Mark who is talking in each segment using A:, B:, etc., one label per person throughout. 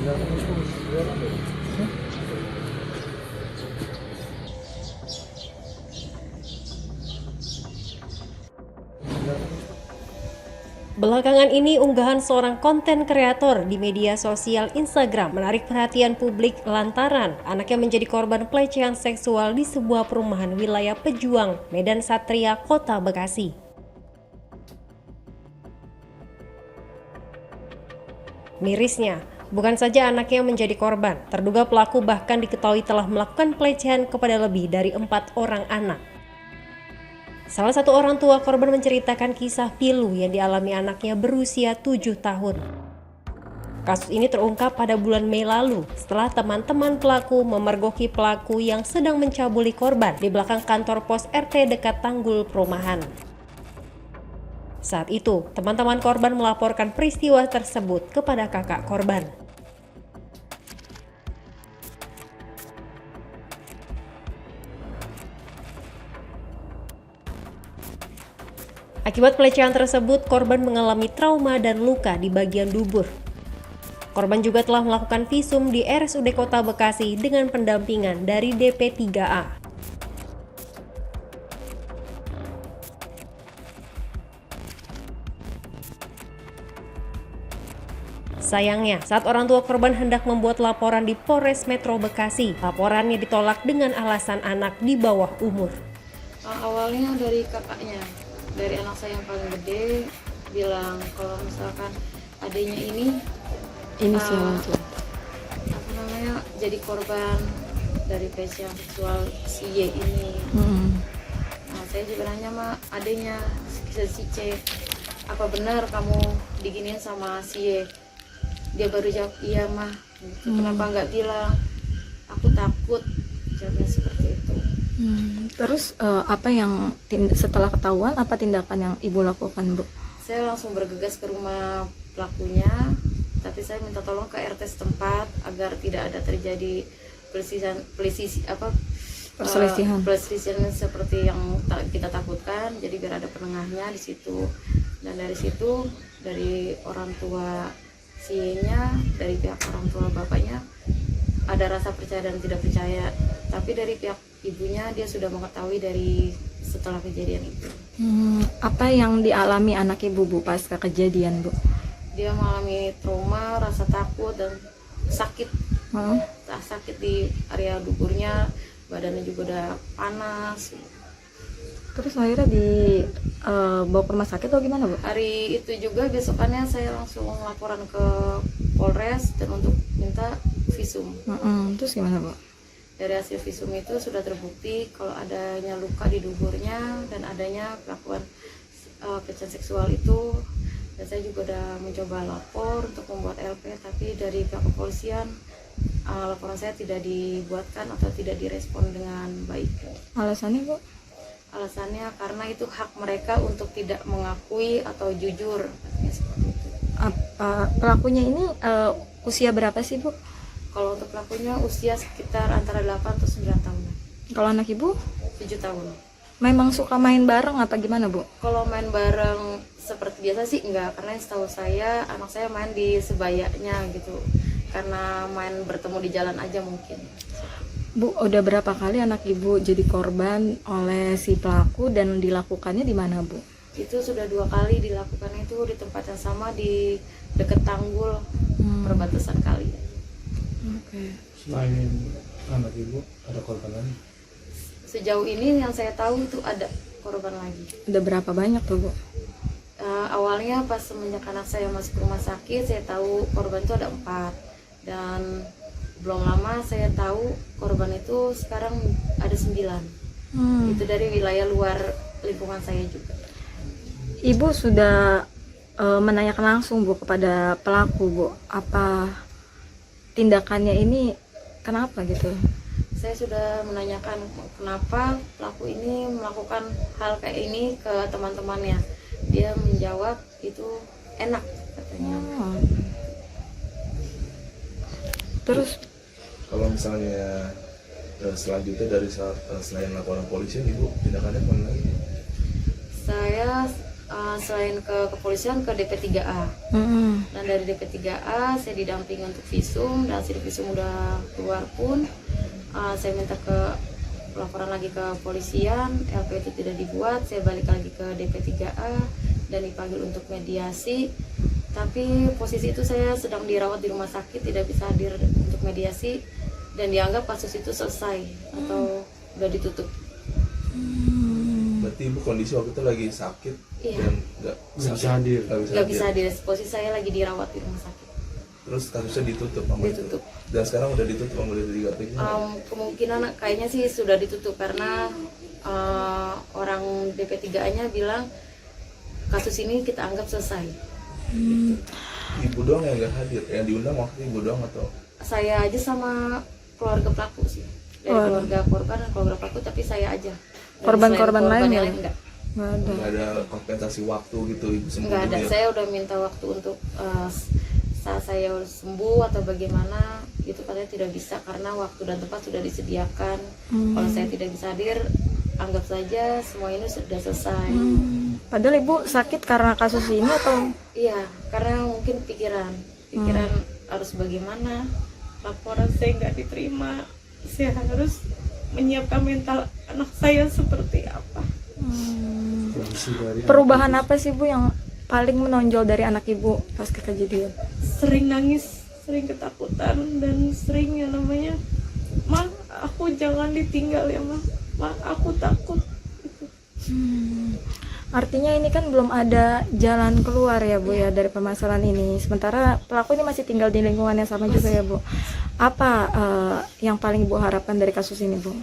A: Belakangan ini unggahan seorang konten kreator di media sosial Instagram menarik perhatian publik lantaran anaknya menjadi korban pelecehan seksual di sebuah perumahan wilayah Pejuang, Medan Satria, Kota Bekasi. Mirisnya, bukan saja anaknya menjadi korban, terduga pelaku bahkan diketahui telah melakukan pelecehan kepada lebih dari 4 orang anak. Salah satu orang tua korban menceritakan kisah pilu yang dialami anaknya berusia 7 tahun. Kasus ini terungkap pada bulan Mei lalu setelah teman-teman pelaku memergoki pelaku yang sedang mencabuli korban di belakang kantor pos RT dekat tanggul perumahan. Saat itu, teman-teman korban melaporkan peristiwa tersebut kepada kakak korban. Akibat pelecehan tersebut, korban mengalami trauma dan luka di bagian dubur. Korban juga telah melakukan visum di RSUD Kota Bekasi dengan pendampingan dari DP3A. Sayangnya, saat orang tua korban hendak membuat laporan di Polres Metro Bekasi, laporannya ditolak dengan alasan anak di bawah umur.
B: Awalnya dari kakaknya, dari anak saya yang paling gede, bilang kalau misalkan adiknya ini
C: siapa?
B: apa namanya, jadi korban dari pelecehan seksual si Y ini. Nah, saya juga nanya sama adiknya, si C, apa benar kamu diginiin sama si Y? Dia baru jawab iya mah. Gitu. Kenapa nggak bilang? Aku takut, jawabnya seperti itu.
C: Terus apa yang setelah ketahuan, apa tindakan yang ibu lakukan, Bu?
B: Saya langsung bergegas ke rumah pelakunya, tapi saya minta tolong ke RT setempat agar tidak ada terjadi perselisihan seperti yang kita takutkan. Jadi biar ada penengahnya di situ. Dan dari situ, dari orang tua si-nya, dari pihak orang tua bapaknya ada rasa percaya dan tidak percaya. Tapi dari pihak ibunya dia sudah mengetahui dari setelah kejadian itu.
C: Apa yang dialami anak ibu, Bu, pasca kejadian, Bu?
B: Dia mengalami trauma, rasa takut dan sakit. Sakit di area duburnya, badannya juga udah panas.
C: Terus akhirnya dibawa ke rumah sakit atau gimana, Bu?
B: Hari itu juga besokannya saya langsung laporan ke Polres dan untuk minta visum.
C: Terus gimana, Bu?
B: Dari hasil visum itu sudah terbukti kalau adanya luka di duburnya dan adanya pelakuan pelecehan seksual itu. Dan saya juga udah mencoba lapor untuk membuat LP, tapi dari pihak kepolisian laporan saya tidak dibuatkan atau tidak direspon dengan baik.
C: Alasannya, Bu?
B: Alasannya karena itu hak mereka untuk tidak mengakui atau jujur. Seperti itu.
C: Pelakunya ini usia berapa sih, Bu?
B: Kalau untuk pelakunya usia sekitar antara 8 atau 9 tahun.
C: Kalau anak ibu?
B: 7 tahun.
C: Memang suka main bareng apa gimana, Bu?
B: Kalau main bareng seperti biasa sih enggak, karena setahu saya anak saya main di sebayanya gitu. Karena main bertemu di jalan aja mungkin.
C: Bu, udah berapa kali anak ibu jadi korban oleh si pelaku dan dilakukannya di mana, Bu?
B: Itu sudah 2 kali dilakukan, itu di tempat yang sama di dekat tanggul perbatasan kali.
D: Selain anak ibu, ada korban lain?
B: Sejauh ini yang saya tahu itu ada korban lagi.
C: Udah berapa banyak tuh, Bu?
B: Awalnya pas semenjak anak saya masuk rumah sakit, saya tahu korban itu ada 4. Dan belum lama saya tahu korban itu sekarang ada 9. Itu dari wilayah luar lingkungan saya juga.
C: Ibu sudah menanyakan langsung, Bu, kepada pelaku, Bu, apa tindakannya ini kenapa gitu?
B: Saya sudah menanyakan kenapa pelaku ini melakukan hal kayak ini ke teman-temannya. Dia menjawab itu enak katanya.
C: Terus
D: kalau misalnya selanjutnya dari selain laporan polisi, ibu tindakannya apa lagi?
B: Saya selain ke kepolisian ke DP3A. Dan dari DP3A saya didampingi untuk visum, dan hasil visum udah keluar pun saya minta ke laporan lagi ke polisian, LP itu tidak dibuat, saya balik lagi ke DP3A dan dipanggil untuk mediasi. Tapi posisi itu saya sedang dirawat di rumah sakit, tidak bisa hadir untuk mediasi, dan dianggap kasus itu selesai atau udah ditutup.
D: Berarti ibu kondisi waktu itu lagi sakit.
B: Iya.
D: Dan nggak bisa hadir.
B: Nggak bisa hadir, posisi saya lagi dirawat di rumah sakit.
D: Terus kasusnya ditutup sama itu?
B: Ditutup.
D: Dan sekarang udah ditutup sama DP3A?
B: Kemungkinan kayaknya sih sudah ditutup karena orang DP3A-nya bilang kasus ini kita anggap selesai.
D: Ibu doang yang nggak hadir, yang diundang waktu ibu doang atau?
B: Saya aja sama keluarga pelaku sih, dari keluarga korban dan keluarga pelaku, tapi saya aja.
C: Korban-korban lain ya?
B: Enggak.
D: Nggak ada kompensasi waktu gitu ibu sembuh?
B: Enggak ada,
D: gitu ya?
B: saya udah minta waktu untuk saat saya sembuh atau bagaimana, itu katanya tidak bisa karena waktu dan tempat sudah disediakan. Kalau saya tidak bisa hadir, anggap saja semua ini sudah selesai.
C: Padahal ibu sakit karena kasus ini atau?
B: Iya, karena mungkin pikiran harus bagaimana, laporan saya nggak diterima, saya harus menyiapkan mental anak saya seperti apa.
C: Perubahan apa sih Bu yang paling menonjol dari anak ibu pas kejadian?
B: Sering nangis, sering ketakutan, dan sering yang namanya, "Ma, aku jangan ditinggal ya, Ma, aku takut."
C: Artinya ini kan belum ada jalan keluar ya Bu ya dari permasalahan ini. Sementara pelaku ini masih tinggal di lingkungan yang sama juga ya Bu. Apa yang paling Ibu harapkan dari kasus ini Bu?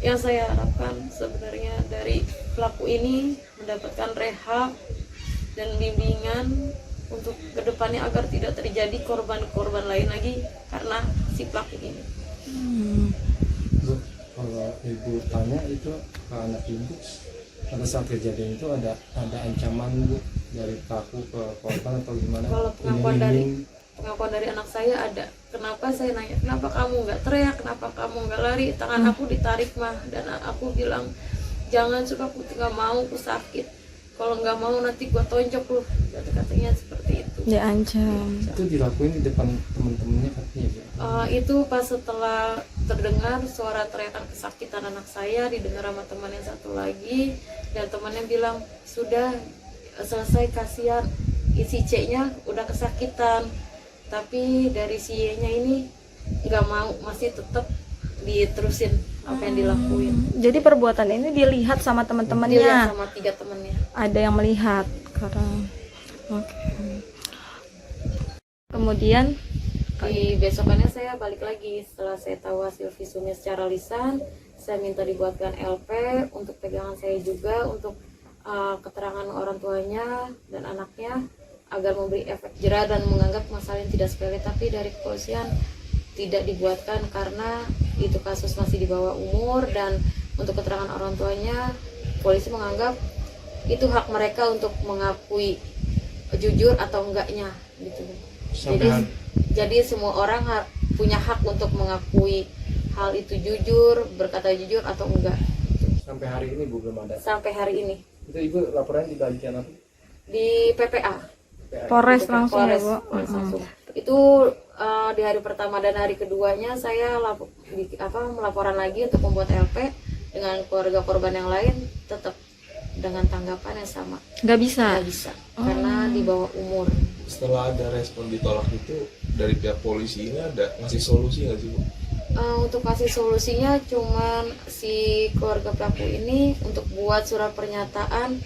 B: Yang saya harapkan sebenarnya dari pelaku ini mendapatkan rehab dan bimbingan untuk kedepannya agar tidak terjadi korban-korban lain lagi karena si pelaku ini.
E: Bu, kalau ibu tanya itu ke anak ibu pada saat kejadian itu ada ancaman Bu dari pelaku ke korban atau gimana?
B: Kalau pengakuan dari anak saya ada. Kenapa saya nanya, kenapa kamu nggak teriak, kenapa kamu nggak lari? Tangan aku ditarik mah, dan aku bilang jangan, suka aku nggak mau, aku sakit. Kalau nggak mau nanti gua tonjok lu, katanya seperti itu.
C: Diancam.
E: Itu dilakuin di depan teman-temannya katanya Bu.
B: Itu pas setelah terdengar suara teriakan kesakitan anak saya, didengar sama teman yang satu lagi, dan temannya bilang sudah selesai, kasihan si C-nya udah kesakitan. Tapi dari si Y-nya ini nggak mau, masih tetap diterusin apa yang dilakuin.
C: Jadi perbuatan ini dilihat sama teman-temannya.
B: Dilihat sama 3 temannya.
C: Ada yang melihat karena Kemudian
B: di besokannya saya balik lagi setelah saya tahu hasil visumnya secara lisan. Saya minta dibuatkan LP untuk pegangan saya juga, untuk keterangan orang tuanya dan anaknya, agar memberi efek jera dan menganggap masalah yang tidak sepele. Tapi dari kepolisian tidak dibuatkan karena itu kasus masih di bawah umur, dan untuk keterangan orang tuanya polisi menganggap itu hak mereka untuk mengakui jujur atau enggaknya gitu. Jadi semua orang punya hak untuk mengakui hal itu jujur, berkata jujur atau enggak.
E: Sampai hari ini Bu belum ada.
B: Sampai hari ini
E: Itu Ibu laporannya di bagian apa?
B: di PPA.
C: Polres langsung ya Bu.
B: Polres langsung. Itu di hari pertama dan hari keduanya saya melaporan lagi untuk membuat LP dengan keluarga korban yang lain, tetap dengan tanggapan yang sama.
C: Nggak bisa.
B: Nggak bisa karena di bawah umur.
D: Setelah ada respon ditolak itu, dari pihak polisi ini ada ngasih solusi nggak sih Bu?
B: Untuk kasih solusinya cuman si keluarga pelaku ini untuk buat surat pernyataan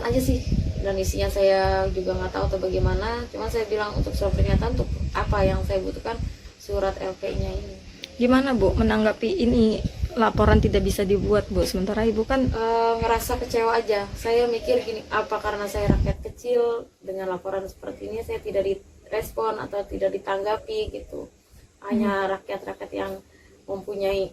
B: aja sih, dan isinya saya juga nggak tahu atau bagaimana. Cuma saya bilang untuk surat pernyataan untuk apa yang saya butuhkan, surat LP-nya ini.
C: Gimana Bu menanggapi ini laporan tidak bisa dibuat Bu? Sementara Ibu kan
B: ngerasa kecewa aja. Saya mikir gini, apa karena saya rakyat kecil dengan laporan seperti ini saya tidak direspon atau tidak ditanggapi gitu. Hanya rakyat-rakyat yang mempunyai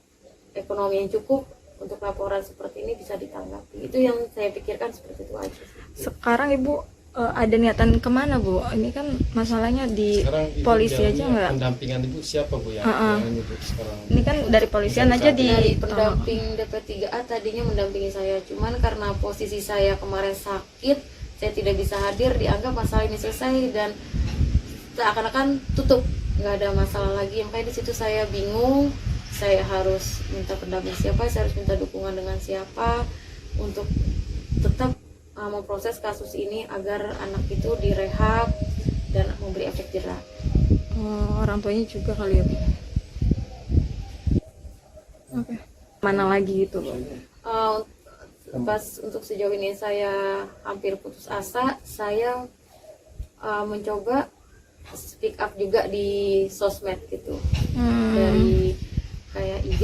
B: ekonomi yang cukup untuk laporan seperti ini bisa ditanggapi. Itu yang saya pikirkan, seperti itu aja.
C: sekarang Ibu ada niatan kemana Bu? Ini kan masalahnya di
E: Sekarang ibu
C: polisi aja
E: jalannya
C: nggak?
E: pendampingan ibu siapa Bu yang ini Bu sekarang?
C: Ini kan dari polisian aja di
B: Dari pendamping DP3A tadinya mendampingi saya, cuman karena posisi saya kemarin sakit, saya tidak bisa hadir, dianggap masalah ini selesai dan seakan-akan tutup, nggak ada masalah lagi. Makanya di situ saya bingung, saya harus minta pendamping siapa, saya harus minta dukungan dengan siapa untuk tetap memproses kasus ini agar anak itu direhab dan memberi efek jerah.
C: orang tuanya juga kali ya Bu? Oke. Mana lagi gitu Bu?
B: Pas untuk sejauh ini saya hampir putus asa, saya mencoba speak up juga di sosmed gitu, dari kayak IG,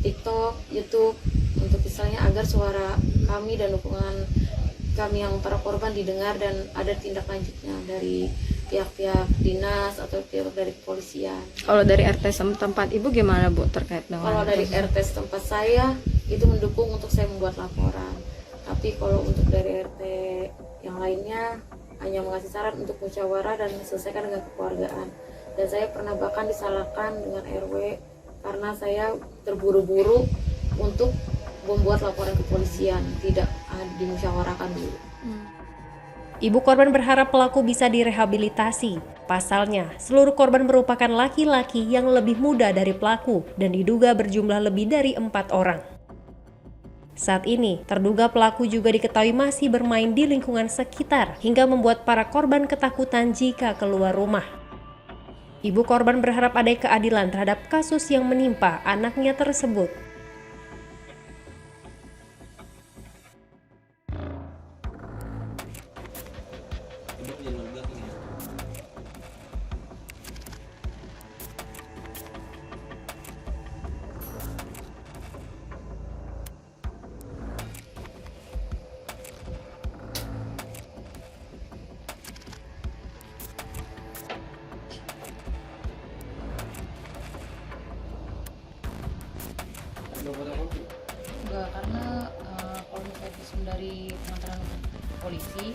B: TikTok, YouTube, untuk misalnya agar suara kami dan dukungan kami yang para korban didengar dan ada tindak lanjutnya dari pihak-pihak dinas atau pihak dari kepolisian.
C: Kalau dari RT tempat Ibu gimana Bu terkait dengan?
B: Kalau dari RT tempat saya itu mendukung untuk saya membuat laporan. Tapi kalau untuk dari RT yang lainnya hanya mengasih saran untuk musyawarah dan selesaikan dengan kekeluargaan. Dan saya pernah bahkan disalahkan dengan RW karena saya terburu-buru untuk membuat laporan kepolisian, tidak dimusyawarahkan dulu.
A: Ibu korban berharap pelaku bisa direhabilitasi. Pasalnya, seluruh korban merupakan laki-laki yang lebih muda dari pelaku dan diduga berjumlah lebih dari 4 orang. Saat ini, terduga pelaku juga diketahui masih bermain di lingkungan sekitar hingga membuat para korban ketakutan jika keluar rumah. Ibu korban berharap ada keadilan terhadap kasus yang menimpa anaknya tersebut.
B: Enggak, karena kalau misalnya visum dari pengantaran polisi